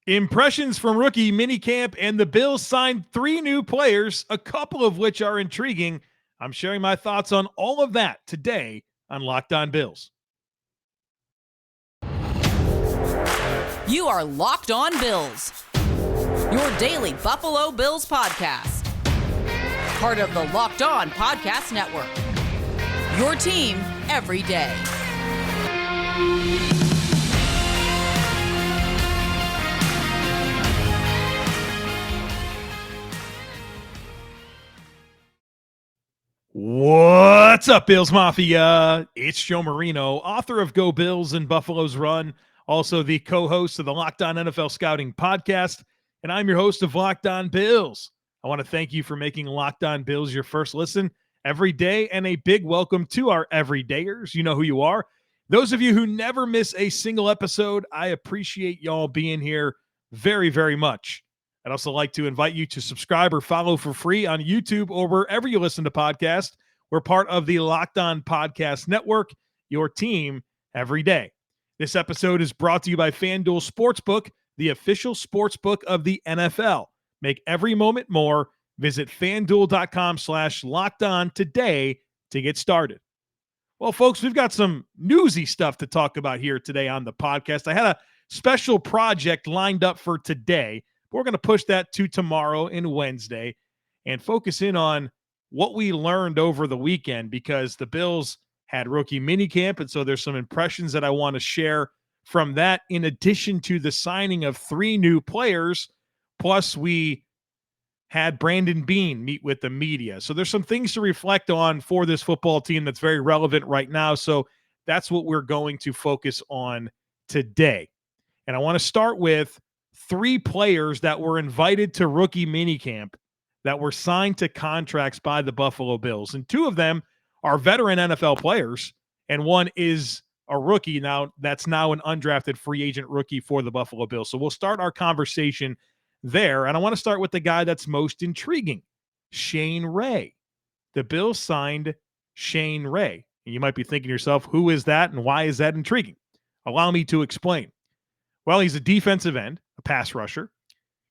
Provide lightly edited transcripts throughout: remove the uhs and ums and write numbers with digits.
Impressions from rookie minicamp, and the Bills signed 3 new players, a couple of which are intriguing. I'm sharing my thoughts on all of that today on Locked On Bills. You are Locked On Bills, your daily Buffalo Bills podcast. Part of the Locked On Podcast Network, your team every day. What's up, Bills Mafia? It's Joe Marino, author of Go Bills and Buffalo's Run, also the co-host of the Locked On NFL Scouting podcast, and I'm your host of Locked On Bills. I want to thank you for making Locked On Bills your first listen every day, and a big welcome to our everydayers. You know who you are. Those of you who never miss a single episode, I appreciate y'all being here very, very much. I'd also like to invite you to subscribe or follow for free on YouTube or wherever you listen to podcasts. We're part of the Locked On Podcast Network, your team every day. This episode is brought to you by FanDuel Sportsbook, the official sportsbook of the NFL. Make every moment more. Visit FanDuel.com/LockedOn today to get started. Well, folks, we've got some newsy stuff to talk about here today on the podcast. I had a special project lined up for today. We're going to push that to tomorrow and Wednesday and focus in on what we learned over the weekend, because the Bills had rookie minicamp, and so there's some impressions that I want to share from that, in addition to the signing of 3 new players, plus we had Brandon Beane meet with the media. So there's some things to reflect on for this football team that's very relevant right now, so that's what we're going to focus on today. And I want to start with 3 players that were invited to rookie minicamp that were signed to contracts by the Buffalo Bills. And 2 of them are veteran NFL players, and 1 is a rookie now that's now an undrafted free agent rookie for the Buffalo Bills. So we'll start our conversation there. And I want to start with the guy that's most intriguing, Shane Ray. The Bills signed Shane Ray. And you might be thinking to yourself, who is that and why is that intriguing? Allow me to explain. Well, he's a defensive end, a pass rusher.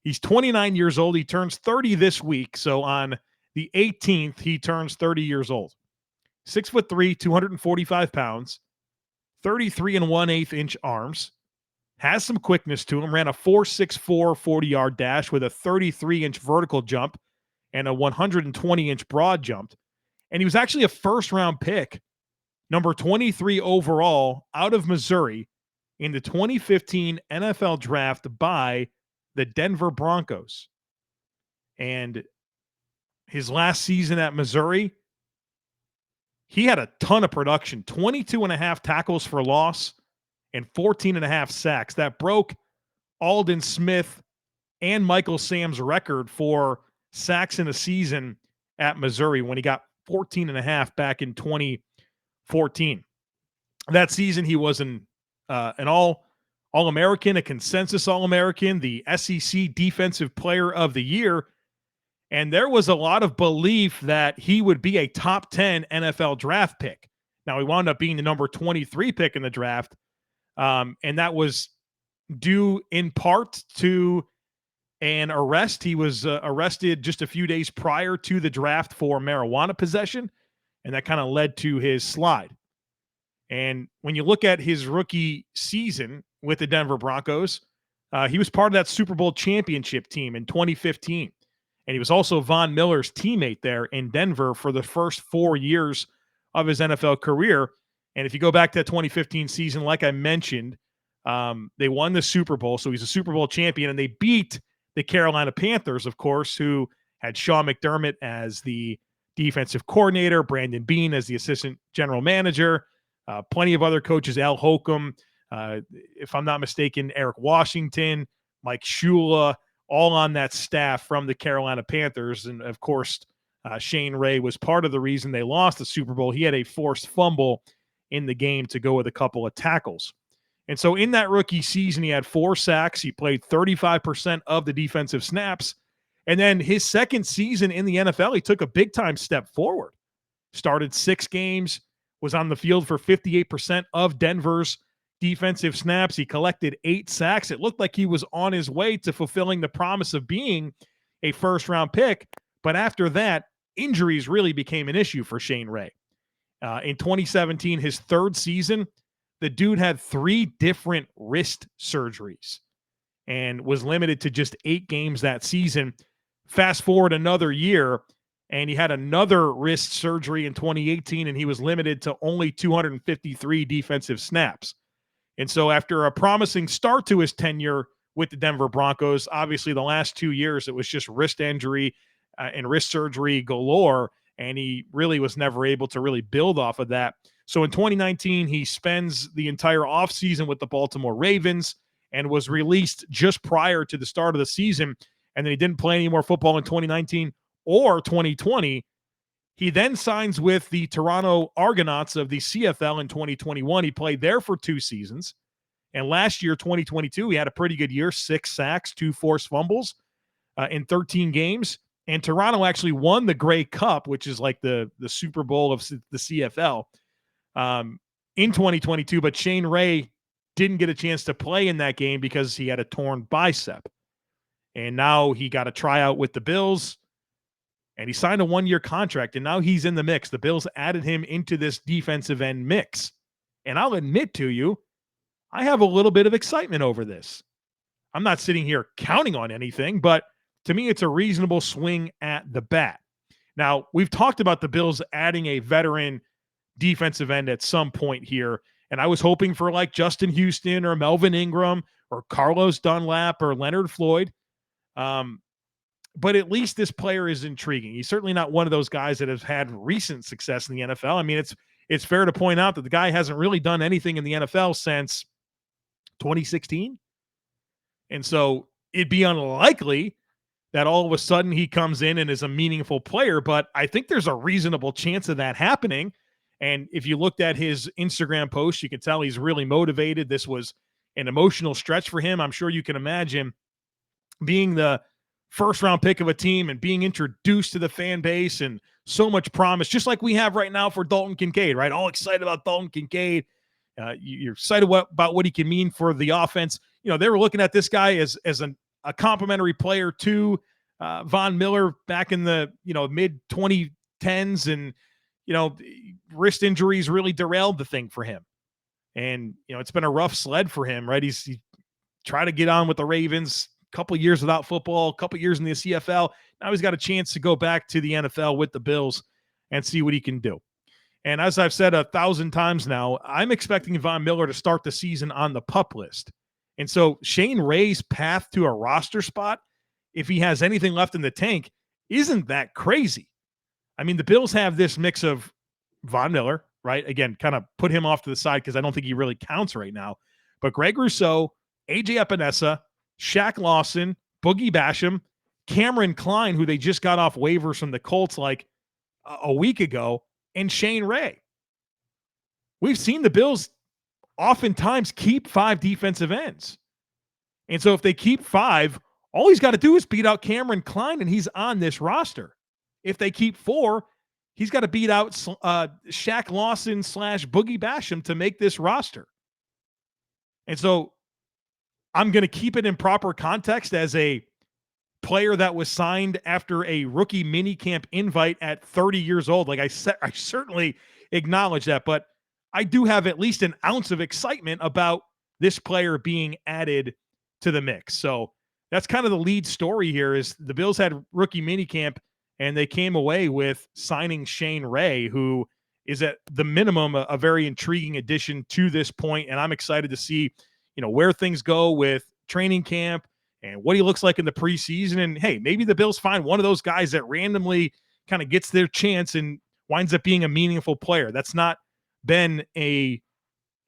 He's 29 years old. He turns 30 this week. So on the 18th, he turns 30 years old. 6'3", 245 pounds, 33 1/8 inch arms, has some quickness to him, ran a 4.64 40-yard dash with a 33-inch vertical jump and a 120-inch broad jump. And he was actually a first-round pick, number 23 overall, out of Missouri in the 2015 NFL draft by the Denver Broncos. And his last season at Missouri, he had a ton of production, 22.5 tackles for loss and 14.5 sacks. That broke Aldon Smith and Michael Sam's record for sacks in a season at Missouri when he got 14.5 back in 2014. That season, he was an All-American, a consensus All-American, the SEC Defensive Player of the Year. And there was a lot of belief that he would be a top 10 NFL draft pick. Now, he wound up being the number 23 pick in the draft, and that was due in part to an arrest. He was arrested just a few days prior to the draft for marijuana possession, and that kind of led to his slide. And when you look at his rookie season with the Denver Broncos, he was part of that Super Bowl championship team in 2015. And he was also Von Miller's teammate there in Denver for the first 4 years of his NFL career. And if you go back to that 2015 season, like I mentioned, they won the Super Bowl. So he's a Super Bowl champion, and they beat the Carolina Panthers, of course, who had Sean McDermott as the defensive coordinator, Brandon Beane as the assistant general manager, plenty of other coaches, Al Holcomb, if I'm not mistaken, Eric Washington, Mike Shula, all on that staff from the Carolina Panthers. And, of course, Shane Ray was part of the reason they lost the Super Bowl. He had a forced fumble in the game to go with a couple of tackles. And so in that rookie season, he had 4 sacks. He played 35% of the defensive snaps. And then his second season in the NFL, he took a big-time step forward. Started 6 games, was on the field for 58% of Denver's defensive snaps. He collected 8 sacks. It looked like he was on his way to fulfilling the promise of being a first-round pick. But after that, injuries really became an issue for Shane Ray. In 2017, his third season, the dude had 3 different wrist surgeries and was limited to just 8 games that season. Fast forward another year, and he had another wrist surgery in 2018, and he was limited to only 253 defensive snaps. And so after a promising start to his tenure with the Denver Broncos, obviously the last 2 years, it was just wrist injury and wrist surgery galore, and he really was never able to really build off of that. So in 2019, he spends the entire offseason with the Baltimore Ravens and was released just prior to the start of the season, and then he didn't play any more football in 2019 or 2020. He then signs with the Toronto Argonauts of the CFL in 2021. He played there for 2 seasons. And last year, 2022, he had a pretty good year, 6 sacks, 2 forced fumbles in 13 games. And Toronto actually won the Grey Cup, which is like the Super Bowl of the CFL, in 2022. But Shane Ray didn't get a chance to play in that game because he had a torn bicep. And now he got a tryout with the Bills, and he signed a 1-year contract, and now he's in the mix. The Bills added him into this defensive end mix. And I'll admit to you, I have a little bit of excitement over this. I'm not sitting here counting on anything, but to me, it's a reasonable swing at the bat. Now, we've talked about the Bills adding a veteran defensive end at some point here, and I was hoping for like Justin Houston or Melvin Ingram or Carlos Dunlap or Leonard Floyd. But at least this player is intriguing. He's certainly not one of those guys that has had recent success in the NFL. I mean, it's fair to point out that the guy hasn't really done anything in the NFL since 2016. And so it'd be unlikely that all of a sudden he comes in and is a meaningful player, but I think there's a reasonable chance of that happening. And if you looked at his Instagram post, you can tell he's really motivated. This was an emotional stretch for him. I'm sure you can imagine being the first-round pick of a team and being introduced to the fan base and so much promise, just like we have right now for Dalton Kincaid, right? All excited about Dalton Kincaid. You're excited about what he can mean for the offense. You know, they were looking at this guy as a complimentary player to Von Miller back in the, mid-2010s, and, wrist injuries really derailed the thing for him. And, it's been a rough sled for him, right? He tried to get on with the Ravens, couple years without football, a couple years in the CFL. Now he's got a chance to go back to the NFL with the Bills and see what he can do. And as I've said 1,000 times now, I'm expecting Von Miller to start the season on the PUP list. And so Shane Ray's path to a roster spot, if he has anything left in the tank, isn't that crazy. I mean, the Bills have this mix of Von Miller, right? Again, kind of put him off to the side because I don't think he really counts right now. But Greg Rousseau, AJ Epinesa, Shaq Lawson, Boogie Basham, Cameron Klein, who they just got off waivers from the Colts like a week ago, and Shane Ray. We've seen the Bills oftentimes keep 5 defensive ends. And so if they keep 5, all he's got to do is beat out Cameron Klein, and he's on this roster. If they keep 4, he's got to beat out Shaq Lawson / Boogie Basham to make this roster. And so I'm going to keep it in proper context as a player that was signed after a rookie minicamp invite at 30 years old. Like I said, I certainly acknowledge that, but I do have at least an ounce of excitement about this player being added to the mix. So that's kind of the lead story here is the Bills had rookie minicamp and they came away with signing Shane Ray, who is at the minimum a very intriguing addition to this point. And I'm excited to see, where things go with training camp and what he looks like in the preseason. And hey, maybe the Bills find one of those guys that randomly kind of gets their chance and winds up being a meaningful player. That's not been a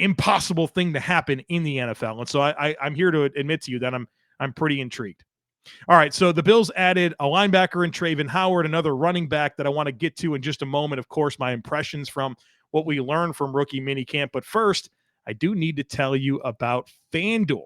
impossible thing to happen in the NFL. And so I'm here to admit to you that I'm pretty intrigued. All right, so the Bills added a linebacker in Trayvon Howard, another running back that I want to get to in just a moment. Of course, my impressions from what we learned from rookie minicamp. But first, I do need to tell you about FanDuel.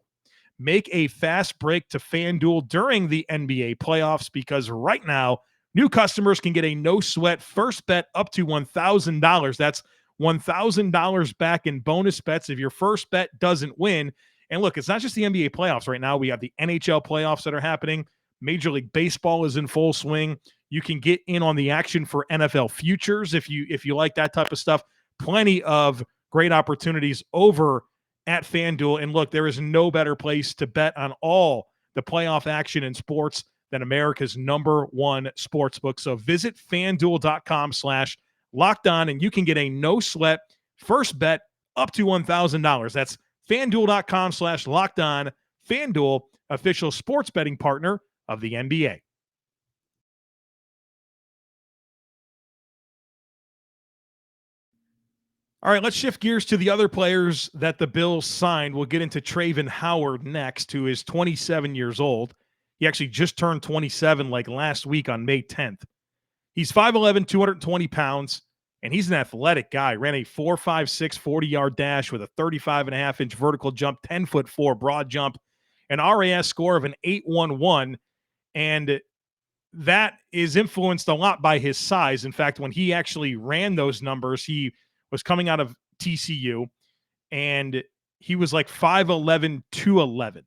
Make a fast break to FanDuel during the NBA playoffs because right now, new customers can get a no-sweat first bet up to $1,000. That's $1,000 back in bonus bets if your first bet doesn't win. And look, it's not just the NBA playoffs right now. We have the NHL playoffs that are happening. Major League Baseball is in full swing. You can get in on the action for NFL futures if you like that type of stuff. Plenty of great opportunities over at FanDuel. And look, there is no better place to bet on all the playoff action in sports than America's #1 sportsbook. So visit FanDuel.com/lockedon, and you can get a no-sweat first bet up to $1,000. That's FanDuel.com/lockedon. FanDuel, official sports betting partner of the NBA. All right, let's shift gears to the other players that the Bills signed. We'll get into Trayvon Howard next, who is 27 years old. He actually just turned 27 like last week on May 10th. He's 5'11", 220 pounds, and he's an athletic guy. Ran a 4.56 40-yard dash with a 35.5-inch vertical jump, 10'4" broad jump, an RAS score of an 8.11, and that is influenced a lot by his size. In fact, when he actually ran those numbers, he was coming out of TCU, and he was like 5'11", 211.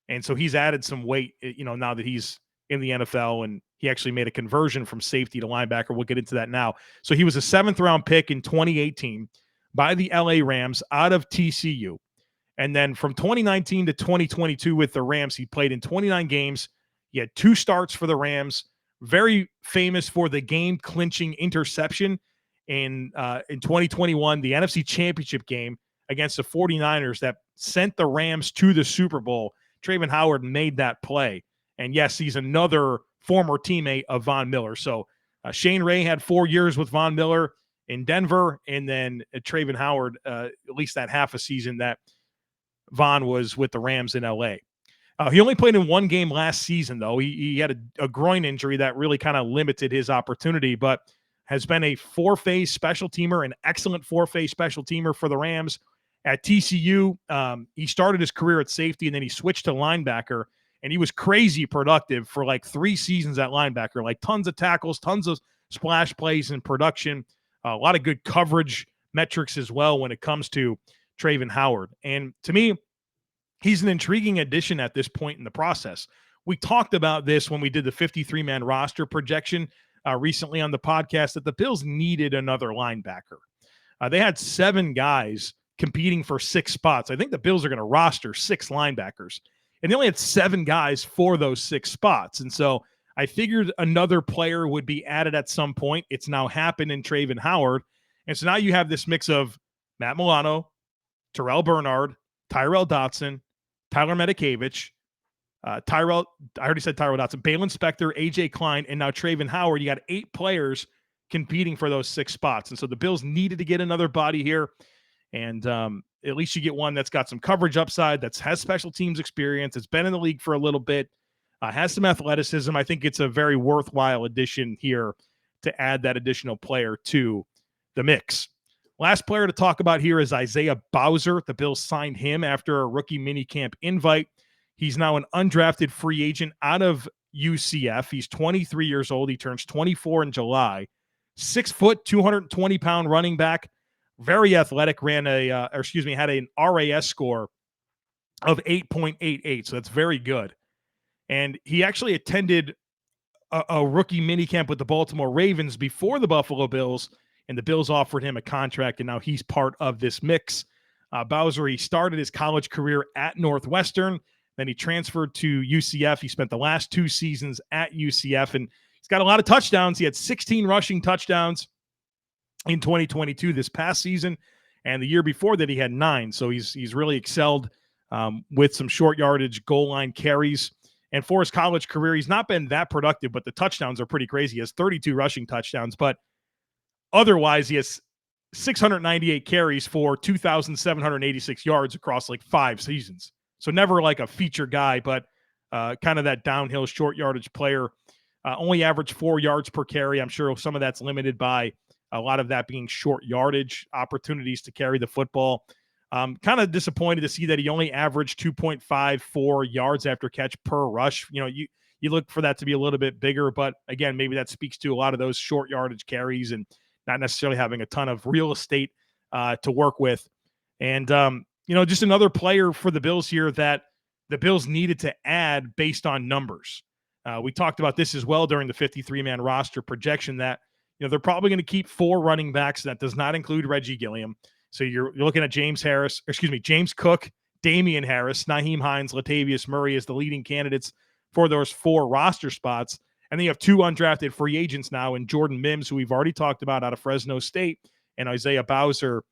And so he's added some weight, now that he's in the NFL, and he actually made a conversion from safety to linebacker. We'll get into that now. So he was a 7th-round pick in 2018 by the LA Rams out of TCU. And then from 2019 to 2022 with the Rams, he played in 29 games. He had 2 starts for the Rams, very famous for the game-clinching interception in 2021, the NFC Championship game against the 49ers that sent the Rams to the Super Bowl. Trayvon Howard made that play. And yes, he's another former teammate of Von Miller. So Shane Ray had 4 years with Von Miller in Denver, and then Trayvon Howard, at least that half a season that Von was with the Rams in LA. He only played in 1 game last season, though. He had a groin injury that really kind of limited his opportunity, but has been a 4-phase special teamer, an excellent 4-phase special teamer for the Rams. At TCU, he started his career at safety, and then he switched to linebacker, and he was crazy productive for like 3 seasons at linebacker, like tons of tackles, tons of splash plays and production, a lot of good coverage metrics as well when it comes to Trayvon Howard. And to me, he's an intriguing addition at this point in the process. We talked about this when we did the 53-man roster projection recently on the podcast, that the Bills needed another linebacker. They had 7 guys competing for 6 spots. I think the Bills are going to roster 6 linebackers, and they only had 7 guys for those 6 spots. And so I figured another player would be added at some point. It's now happened in Trayvon Howard. And so now you have this mix of Matt Milano, Terrell Bernard, Tyrell Dotson, Tyler Medikevich, I already said Tyrell Dotson, Balin Spector, A.J. Klein, and now Trayvon Howard. You got 8 players competing for those 6 spots. And so the Bills needed to get another body here. And at least you get one that's got some coverage upside, that has special teams experience, that's been in the league for a little bit, has some athleticism. I think it's a very worthwhile addition here to add that additional player to the mix. Last player to talk about here is Isaiah Bowser. The Bills signed him after a rookie minicamp invite. He's now an undrafted free agent out of UCF. He's 23 years old. He turns 24 in July. 6 foot, 220-pound running back. Very athletic. Had an RAS score of 8.88. So that's very good. And he actually attended a rookie minicamp with the Baltimore Ravens before the Buffalo Bills, and the Bills offered him a contract, and now he's part of this mix. Bowser, he started his college career at Northwestern. Then he transferred to UCF. He spent the last 2 seasons at UCF, and he's got a lot of touchdowns. He had 16 rushing touchdowns in 2022 this past season, and the year before that he had 9. So he's really excelled with some short yardage goal line carries. And for his college career, he's not been that productive, but the touchdowns are pretty crazy. He has 32 rushing touchdowns, but otherwise he has 698 carries for 2,786 yards across like 5 seasons. So never like a feature guy, but kind of that downhill short yardage player. Only averaged 4 yards per carry. I'm sure some of that's limited by a lot of that being short yardage opportunities to carry the football. Kind of disappointed to see that he only averaged 2.54 yards after catch per rush. You look for that to be a little bit bigger, but again, maybe that speaks to a lot of those short yardage carries and not necessarily having a ton of real estate to work with. And, just another player for the Bills here that the Bills needed to add based on numbers. We talked about this as well during the 53-man roster projection that, they're probably going to keep 4 running backs. That does not include Reggie Gilliam. So you're looking at James Cook, Damian Harris, Nyheim Hines, Latavius Murray as the leading candidates for those 4 roster spots. And then you have 2 undrafted free agents now in Jordan Mims, who we've already talked about out of Fresno State, and Isaiah Bowser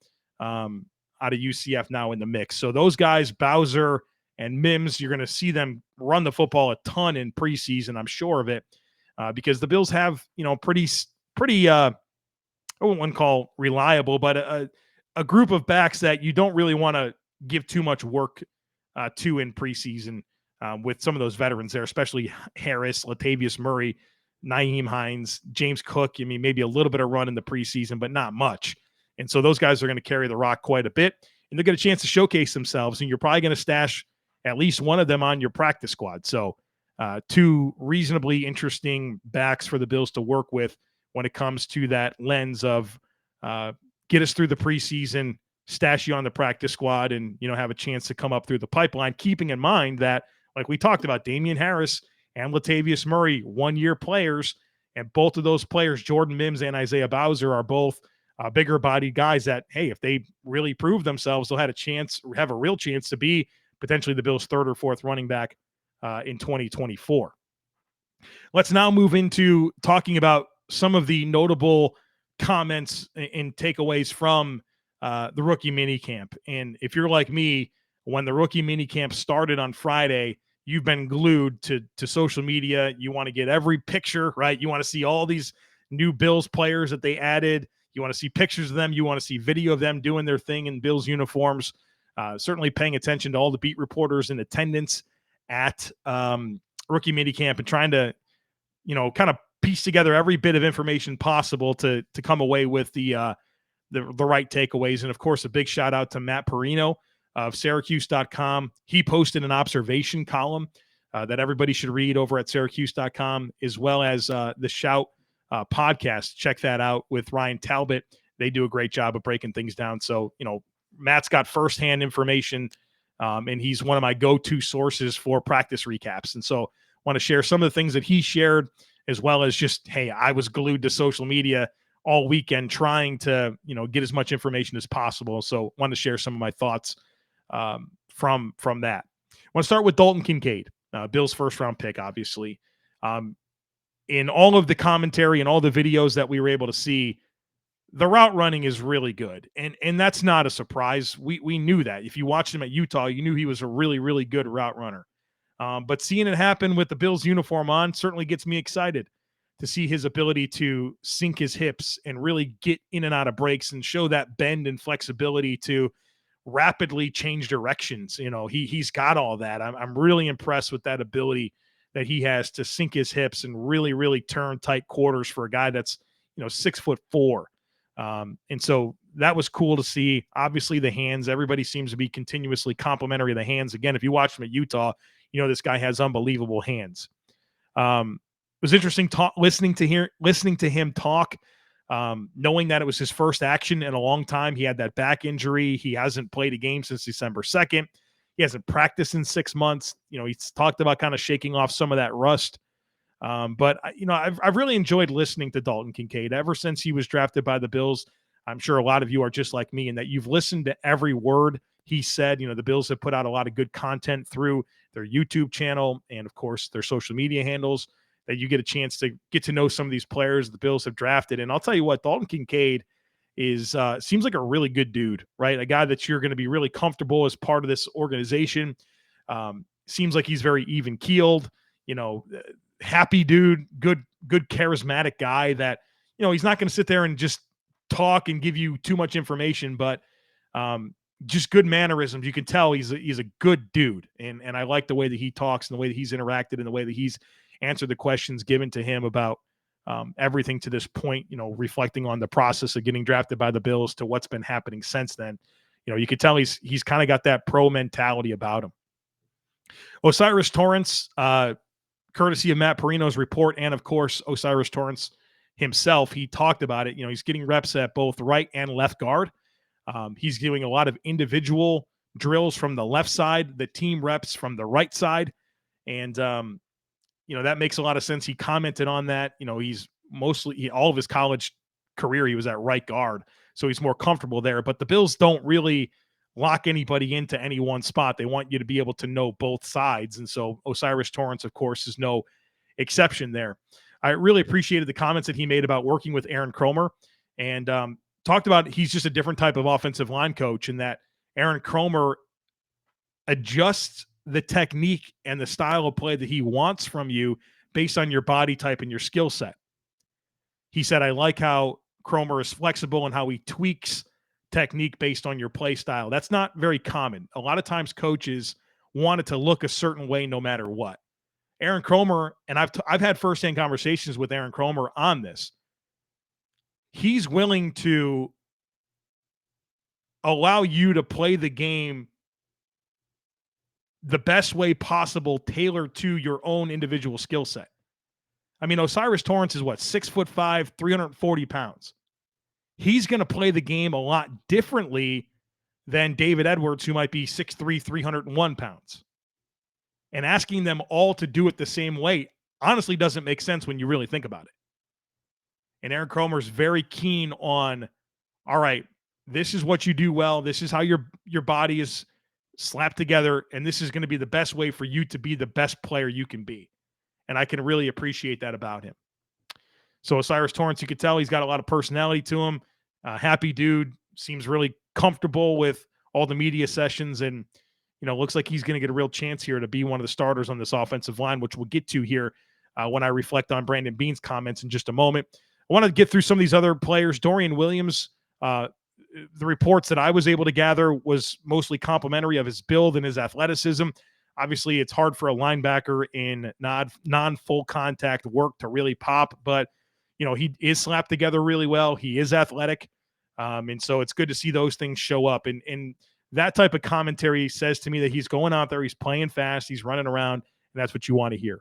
out of UCF now in the mix. So those guys, Bowser and Mims, you're going to see them run the football a ton in preseason, I'm sure of it, because the Bills have, pretty I wouldn't call reliable, but a group of backs that you don't really want to give too much work to in preseason with some of those veterans there, especially Harris, Latavius Murray, Nyheim Hines, James Cook. I mean, maybe a little bit of run in the preseason, but not much. And so those guys are going to carry the rock quite a bit, and they'll get a chance to showcase themselves, and you're probably going to stash at least one of them on your practice squad. So 2 reasonably interesting backs for the Bills to work with when it comes to that lens of get us through the preseason, stash you on the practice squad, and, have a chance to come up through the pipeline, keeping in mind that, like we talked about, Damian Harris and Latavius Murray, 1-year players, and both of those players, Jordan Mims and Isaiah Bowser, are both bigger bodied guys that, hey, if they really prove themselves, they'll have a real chance to be potentially the Bills' 3rd or 4th running back in 2024. Let's now move into talking about some of the notable comments and takeaways from the rookie minicamp. And if you're like me, when the rookie minicamp started on Friday, you've been glued to social media. You want to get every picture, right? You want to see all these new Bills players that they added. You want to see pictures of them. You want to see video of them doing their thing in Bills uniforms. Certainly paying attention to all the beat reporters in attendance at rookie minicamp and trying to, kind of piece together every bit of information possible to come away with the right takeaways. And of course, a big shout out to Matt Perino of Syracuse.com. He posted an observation column that everybody should read over at Syracuse.com, as well as the Shout podcast. Check that out with Ryan Talbot. They do a great job of breaking things down. So, Matt's got firsthand information, and he's one of my go-to sources for practice recaps. And so want to share some of the things that he shared, as well as just, hey, I was glued to social media all weekend trying to, get as much information as possible. So want to share some of my thoughts from that. I want to start with Dalton Kincaid, Bill's 1st-round pick, obviously. In all of the commentary and all the videos that we were able to see, the route running is really good. And that's not a surprise. We knew that. If you watched him at Utah, you knew he was a really, really good route runner. But seeing it happen with the Bills uniform on certainly gets me excited to see his ability to sink his hips and really get in and out of breaks and show that bend and flexibility to rapidly change directions. He's got all that. I'm really impressed with that ability that he has to sink his hips and really, really turn tight quarters for a guy that's, 6'4". And so that was cool to see. Obviously the hands, everybody seems to be continuously complimentary of the hands. Again, if you watch him at Utah, this guy has unbelievable hands. It was interesting listening to him talk, knowing that it was his first action in a long time. He had that back injury. He hasn't played a game since December 2nd. He hasn't practiced in 6 months. He's talked about kind of shaking off some of that rust. But I've really enjoyed listening to Dalton Kincaid ever since he was drafted by the Bills. I'm sure a lot of you are just like me in that you've listened to every word he said. The Bills have put out a lot of good content through their YouTube channel and, of course, their social media handles, that you get a chance to get to know some of these players the Bills have drafted. And I'll tell you what, Dalton Kincaid seems like a really good dude, right? A guy that you're going to be really comfortable as part of this organization. Seems like he's very even keeled, happy dude, good charismatic guy that, he's not going to sit there and just talk and give you too much information, but just good mannerisms. You can tell he's a good dude. And I like the way that he talks and the way that he's interacted and the way that he's answered the questions given to him about everything to this point, reflecting on the process of getting drafted by the Bills to what's been happening since then. You could tell he's kind of got that pro mentality about him. Osiris Torrence, courtesy of Matt Perino's report, and of course, Osiris Torrence himself, he talked about it. He's getting reps at both right and left guard. He's doing a lot of individual drills from the left side, the team reps from the right side. And, that makes a lot of sense. He commented on that. He's all of his college career, he was at right guard. So he's more comfortable there. But the Bills don't really lock anybody into any one spot. They want you to be able to know both sides. And so O'Cyrus Torrence, of course, is no exception there. I really appreciated the comments that he made about working with Aaron Kromer and talked about he's just a different type of offensive line coach, and that Aaron Kromer adjusts the technique and the style of play that he wants from you based on your body type and your skill set. He said, I like how Kromer is flexible and how he tweaks technique based on your play style. That's not very common. A lot of times coaches want it to look a certain way no matter what. Aaron Kromer, and I've had firsthand conversations with Aaron Kromer on this. He's willing to allow you to play the game the best way possible, tailored to your own individual skill set. I mean, O'Cyrus Torrence is 6'5", 340 pounds. He's going to play the game a lot differently than David Edwards, who might be 6'3", 301 pounds. And asking them all to do it the same way honestly doesn't make sense when you really think about it. And Aaron Kromer's very keen on, all right, this is what you do well. This is how your body is slapped together, and this is going to be the best way for you to be the best player you can be. And I can really appreciate that about him. So O'Cyrus Torrence, you could tell he's got a lot of personality to him. Happy dude, seems really comfortable with all the media sessions, and looks like he's going to get a real chance here to be one of the starters on this offensive line, which we'll get to here when I reflect on Brandon Beane's comments in just a moment. I want to get through some of these other players. Dorian Williams, the reports that I was able to gather was mostly complimentary of his build and his athleticism. Obviously, it's hard for a linebacker in non-full contact work to really pop, but he is slapped together really well. He is athletic, and so it's good to see those things show up. And that type of commentary says to me that he's going out there, he's playing fast, he's running around, and that's what you want to hear.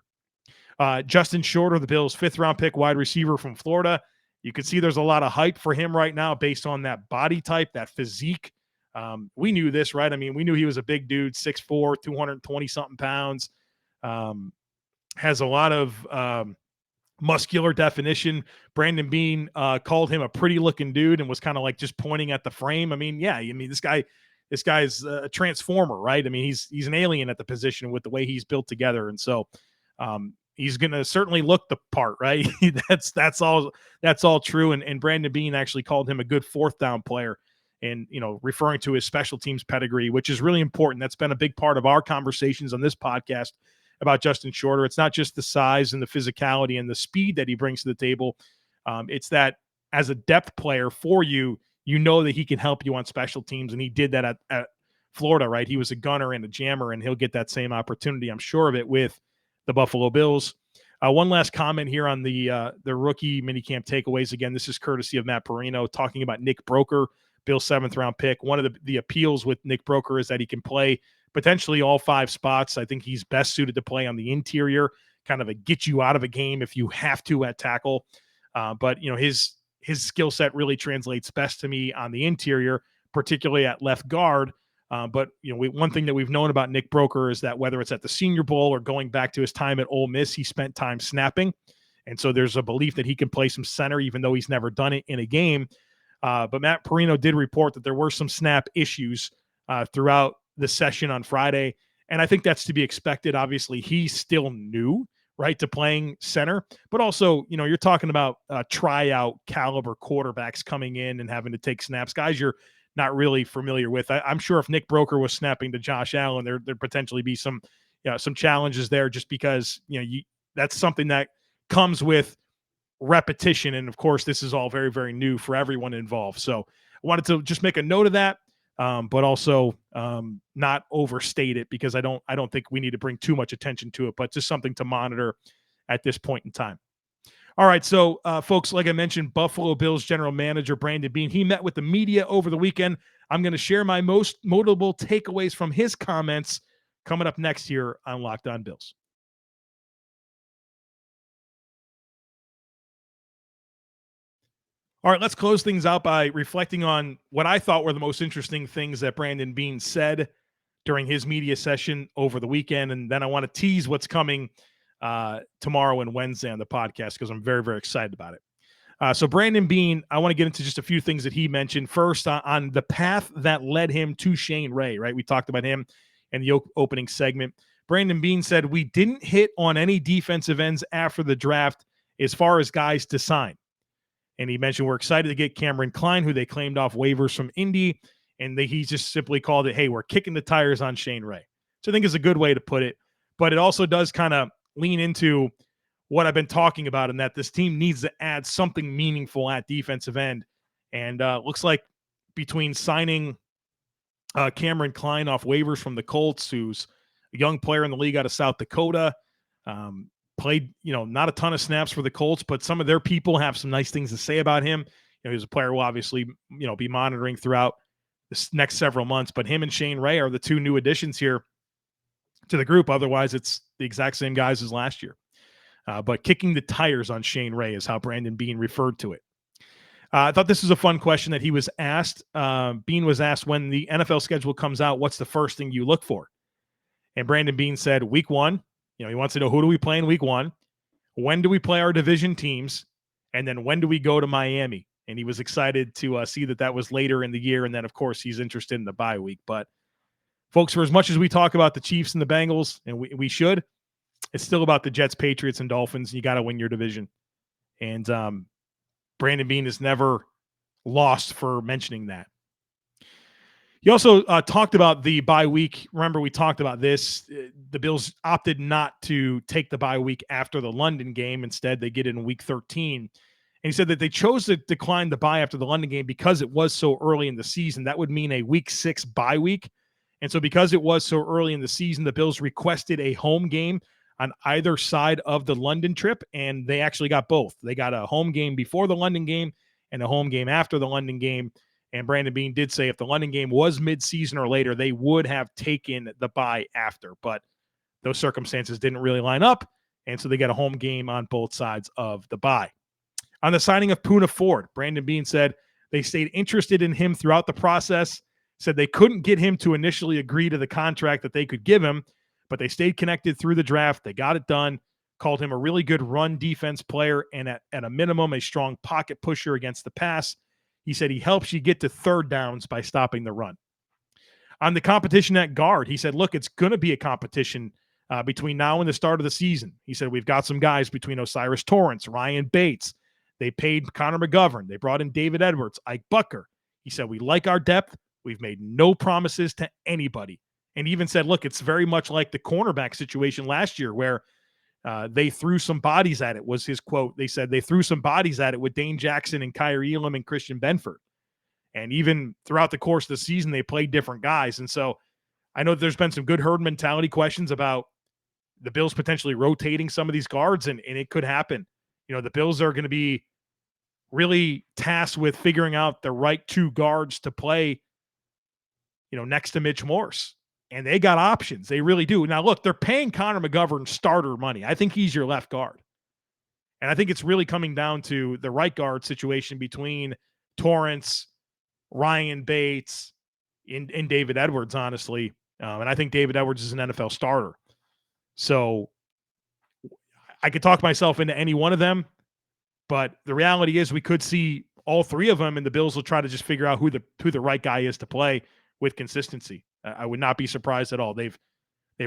Justin Shorter, the Bills' 5th-round pick wide receiver from Florida. You can see there's a lot of hype for him right now based on that body type, that physique. We knew this, right? I mean, we knew he was a big dude, 6'4", 220-something pounds. Has a lot of muscular definition. Brandon Beane called him a pretty-looking dude and was kind of like just pointing at the frame. I mean, yeah, this guy's a transformer, right? I mean, he's an alien at the position with the way he's built together, and so he's going to certainly look the part, right? that's all true. And Brandon Beane actually called him a good 4th down player, and referring to his special teams pedigree, which is really important. That's been a big part of our conversations on this podcast about Justin Shorter. It's not just the size and the physicality and the speed that he brings to the table. It's that as a depth player for you, that he can help you on special teams, and he did that at Florida, right? He was a gunner and a jammer, and he'll get that same opportunity, I'm sure of it, with the Buffalo Bills. One last comment here on the rookie minicamp takeaways. Again, this is courtesy of Matt Perino talking about Nick Broeker, Bill's 7th-round pick. One of the appeals with Nick Broeker is that he can play potentially all 5 spots. I think he's best suited to play on the interior, kind of a get you out of a game if you have to at tackle. But his skill set really translates best to me on the interior, particularly at left guard. But one thing that we've known about Nick Broeker is that whether it's at the Senior Bowl or going back to his time at Ole Miss, he spent time snapping. And so there's a belief that he can play some center, even though he's never done it in a game. But Matt Perino did report that there were some snap issues throughout the session on Friday. And I think that's to be expected. Obviously, he's still new, right, to playing center. But also, you're talking about tryout caliber quarterbacks coming in and having to take snaps. Guys you're not really familiar with. I'm sure if Nick Broeker was snapping to Josh Allen, there'd potentially be some challenges there, just because that's something that comes with repetition. And of course, this is all very, very new for everyone involved. So I wanted to just make a note of that, but also not overstate it, because I don't think we need to bring too much attention to it, but just something to monitor at this point in time. All right, so folks, like I mentioned, Buffalo Bills general manager Brandon Beane, he met with the media over the weekend. I'm going to share my most notable takeaways from his comments coming up next here on Locked On Bills. All right, let's close things out by reflecting on what I thought were the most interesting things that Brandon Beane said during his media session over the weekend. And then I want to tease what's coming tomorrow and Wednesday on the podcast because I'm very, very excited about it. So Brandon Beane, I want to get into just a few things that he mentioned. First, on the path that led him to Shane Ray, right? We talked about him in the opening segment. Brandon Beane said, we didn't hit on any defensive ends after the draft as far as guys to sign. And he mentioned we're excited to get Cameron Klein, who they claimed off waivers from Indy. And he just simply called it, hey, we're kicking the tires on Shane Ray. So I think is a good way to put it. But it also does kind of lean into what I've been talking about in that this team needs to add something meaningful at defensive end. And looks like between signing Cameron Klein off waivers from the Colts, who's a young player in the league out of South Dakota, played, not a ton of snaps for the Colts, but some of their people have some nice things to say about him. He's a player we'll obviously, be monitoring throughout this next several months. But him and Shane Ray are the two new additions here to the group. Otherwise, it's the exact same guys as last year. But kicking the tires on Shane Ray is how Brandon Beane referred to it. I thought this was a fun question that he was asked. Beane was asked, when the NFL schedule comes out, what's the first thing you look for? And Brandon Beane said, week one. He wants to know, who do we play in week one? When do we play our division teams? And then when do we go to Miami? And he was excited to see that was later in the year. And then, of course, he's interested in the bye week. But, folks, for as much as we talk about the Chiefs and the Bengals, and we should, it's still about the Jets, Patriots, and Dolphins. You got to win your division. And Brandon Beane is never lost for mentioning that. He also talked about the bye week. Remember, we talked about this. The Bills opted not to take the bye week after the London game. Instead, they get it in week 13. And he said that they chose to decline the bye after the London game because it was so early in the season. That would mean a week 6 bye week. And so because it was so early in the season, the Bills requested a home game on either side of the London trip, and they actually got both. They got a home game before the London game and a home game after the London game. And Brandon Beane did say if the London game was mid-season or later, they would have taken the bye after. But those circumstances didn't really line up, and so they got a home game on both sides of the bye. On the signing of Poona Ford, Brandon Beane said they stayed interested in him throughout the process, said they couldn't get him to initially agree to the contract that they could give him, but they stayed connected through the draft. They got it done, called him a really good run defense player, and at a minimum, a strong pocket pusher against the pass. He said he helps you get to third downs by stopping the run. On the competition at guard, he said, look, it's going to be a competition between now and the start of the season. He said, we've got some guys between Osiris Torrence, Ryan Bates. They paid Connor McGovern. They brought in David Edwards, Ike Bucker. He said, we like our depth. We've made no promises to anybody. And even said, look, it's very much like the cornerback situation last year where they threw some bodies at it, was his quote. They said they threw some bodies at it with Dane Jackson and Kyrie Elam and Christian Benford. And even throughout the course of the season, they played different guys. And so I know there's been some good herd mentality questions about the Bills potentially rotating some of these guards, and it could happen. The Bills are going to be really tasked with figuring out the right two guards to play, next to Mitch Morse. And they got options. They really do. Now, look, they're paying Connor McGovern starter money. I think he's your left guard. And I think it's really coming down to the right guard situation between Torrence, Ryan Bates, and David Edwards, honestly. And I think David Edwards is an NFL starter. So I could talk myself into any one of them. But the reality is we could see all three of them, and the Bills will try to just figure out who the right guy is to play with consistency. I would not be surprised at all. They've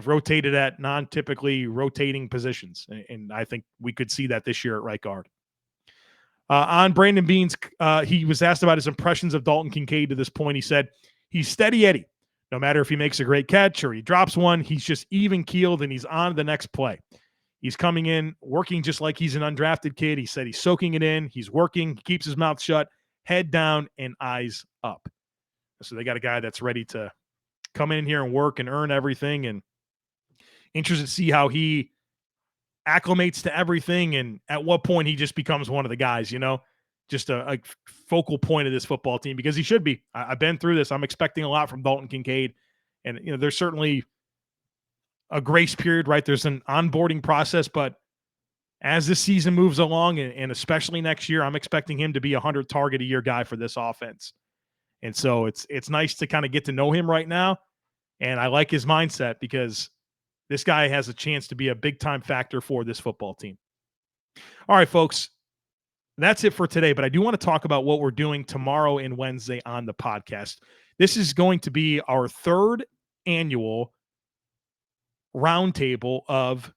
rotated at non-typically rotating positions, and I think we could see that this year at right guard. On Brandon Beane's, he was asked about his impressions of Dalton Kincaid to this point. He said, he's steady Eddie. No matter if he makes a great catch or he drops one, he's just even-keeled, and he's on to the next play. He's coming in, working just like he's an undrafted kid. He said he's soaking it in. He's working. He keeps his mouth shut, head down, and eyes up. So they got a guy that's ready to come in here and work and earn everything, and interested to see how he acclimates to everything and at what point he just becomes one of the guys, just a focal point of this football team, because he should be. I've been through this. I'm expecting a lot from Dalton Kincaid, and there's certainly a grace period, right? There's an onboarding process, but as this season moves along, and especially next year, I'm expecting him to be a 100 target a year guy for this offense. And so it's nice to kind of get to know him right now. And I like his mindset because this guy has a chance to be a big time factor for this football team. All right, folks, that's it for today. But I do want to talk about what we're doing tomorrow and Wednesday on the podcast. This is going to be our third annual roundtable of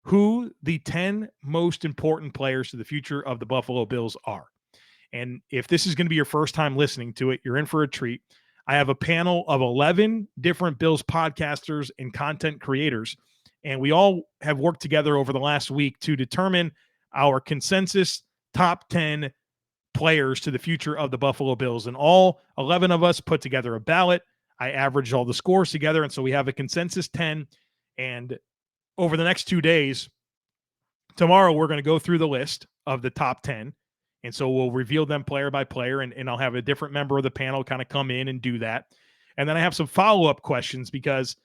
who the 10 most important players to the future of the Buffalo Bills are. And if this is going to be your first time listening to it, you're in for a treat. I have a panel of 11 different Bills podcasters and content creators, and we all have worked together over the last week to determine our consensus top 10 players to the future of the Buffalo Bills. And all 11 of us put together a ballot. I averaged all the scores together, and so we have a consensus 10. And over the next 2 days, tomorrow we're going to go through the list of the top 10. And so we'll reveal them player by player, and I'll have a different member of the panel kind of come in and do that. And then I have some follow-up questions because,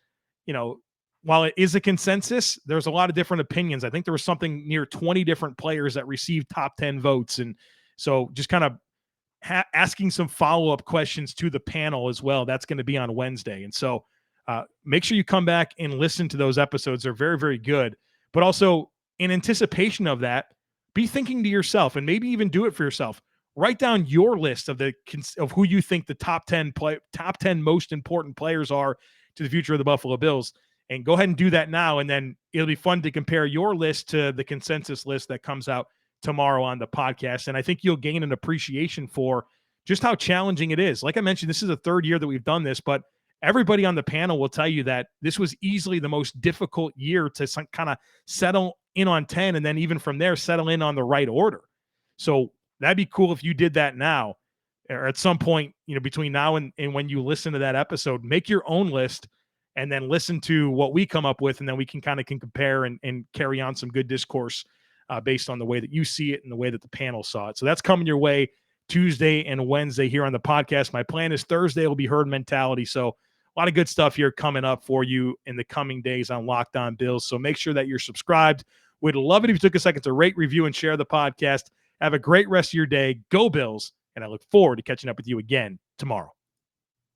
while it is a consensus, there's a lot of different opinions. I think there was something near 20 different players that received top 10 votes. And so just kind of asking some follow-up questions to the panel as well. That's going to be on Wednesday. And so make sure you come back and listen to those episodes. They're very, very good. But also in anticipation of that, be thinking to yourself, and maybe even do it for yourself. Write down your list of who you think the top 10 most important players are to the future of the Buffalo Bills. And go ahead and do that now. And then it'll be fun to compare your list to the consensus list that comes out tomorrow on the podcast. And I think you'll gain an appreciation for just how challenging it is. Like I mentioned, this is the third year that we've done this, but everybody on the panel will tell you that this was easily the most difficult year to kind of settle in on 10. And then even from there, settle in on the right order. So that'd be cool if you did that now, or at some point, between now and when you listen to that episode, make your own list and then listen to what we come up with. And then we can compare and carry on some good discourse based on the way that you see it and the way that the panel saw it. So that's coming your way Tuesday and Wednesday here on the podcast. My plan is Thursday will be herd mentality. So a lot of good stuff here coming up for you in the coming days on Locked On Bills. So make sure that you're subscribed. We'd love it if you took a second to rate, review, and share the podcast. Have a great rest of your day. Go Bills. And I look forward to catching up with you again tomorrow.